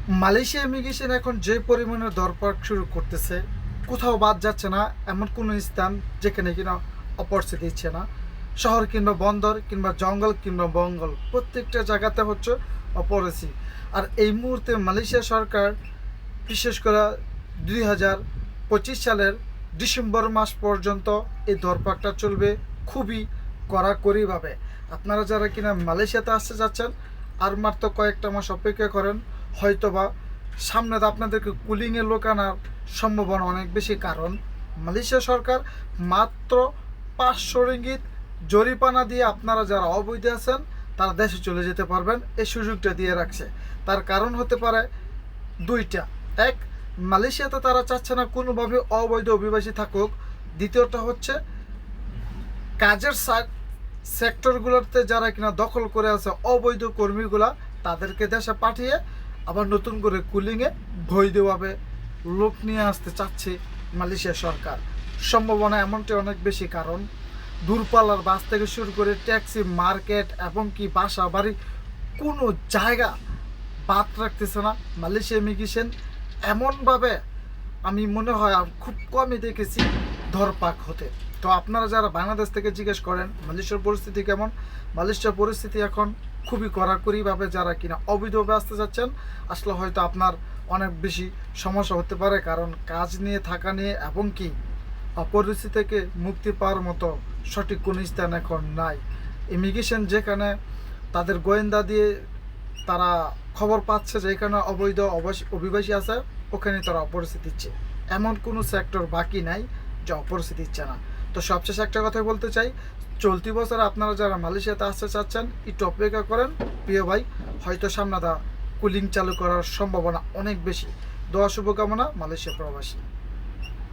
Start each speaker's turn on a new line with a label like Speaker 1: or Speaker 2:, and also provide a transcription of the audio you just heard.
Speaker 1: Malaysia immigration এখন যে পরিমাণে দরপড় শুরু করতেছে, কোথাও বাদ যাচ্ছে না এমন কোনো স্থান যেখানে কিনা অপরিচিত দিচ্ছে না। শহর কিংবা বন্দর কিংবা জঙ্গল কিংবা বঙ্গল প্রত্যেকটা জায়গাতে হচ্ছে অপরিচিত। আর এই মুহূর্তে মালয়েশিয়া সরকার বিশেষ করে 2025 সালের ডিসেম্বর মাস পর্যন্ত এই দরপড়টা চলবে খুবই কড়াকড়িভাবে। আপনারা যারা কিনা মালয়েশিয়াতে আসতে যাচ্ছেন আর মাত্র কয়েকটা মাস অপেক্ষা করেন, হয়তোবা সামনে আপনাদেরকে কুলিংয়ে লোক আনার সম্ভাবনা অনেক বেশি। কারণ মালয়েশিয়া সরকার মাত্র 500 রিঙ্গিত জরিমানা দিয়ে আপনারা যারা অবৈধ আছেন তারা দেশে চলে যেতে পারবেন, এই সুযোগটা দিয়ে রাখছে। তার কারণ হতে পারে দুইটা। এক, মালয়েশিয়াতে তারা চাচ্ছে না কোনোভাবে অবৈধ অভিবাসী থাকুক। দ্বিতীয়টা হচ্ছে কাজের সেক্টরগুলোতে যারা কিনা দখল করে আছে অবৈধ কর্মীগুলা, তাদেরকে দেশে পাঠিয়ে আবার নতুন করে কুলিংয়ে বৈধভাবে লোক নিয়ে আসতে চাচ্ছে মালয়েশিয়া সরকার। সম্ভাবনা এমনটি অনেক বেশি। কারণ দূরপাল্লার বাস থেকে শুরু করে ট্যাক্সি, মার্কেট এবং কি বাসা বাড়ি কোনো জায়গা বাদ রাখতেছে না মালয়েশিয়া ইমিগ্রেশন। এমনভাবে আমি মনে হয় আর খুব কমই দেখেছি ধরপাক হতে। তো আপনারা যারা বাংলাদেশ থেকে জিজ্ঞেস করেন মালয়েশিয়ার পরিস্থিতি কেমন, মালয়েশিয়ার পরিস্থিতি এখন খুবই কড়াকড়িভাবে যারা কিনা অবৈধভাবে আসতে যাচ্ছেন, আসলে হয়তো আপনার অনেক বেশি সমস্যা হতে পারে। কারণ কাজ নিয়ে থাকা নিয়ে এবং কি অপরিচিতি থেকে মুক্তি পাওয়ার মতো সঠিক কোনো স্থান এখন নাই। ইমিগ্রেশন যেখানে তাদের গোয়েন্দা দিয়ে তারা খবর পাচ্ছে যে এখানে অবৈধ অভিবাসী আছে, ওখানে তারা অপরিচিতি দিচ্ছে। এমন কোনো সেক্টর বাকি নাই যে অপরিচিতি দিচ্ছে না। তো সবশেষে একটা কথা বলতে চাই, চলতি বছর আপনারা যারা মালয়েশিয়াতে আসতে চাচ্ছেন একটু অপেক্ষা করেন প্রিয় ভাই, হয়তো সামনে কুলিং চালু করার সম্ভাবনা অনেক বেশি। দোয়া শুভকামনা মালয়েশিয়া প্রবাসী।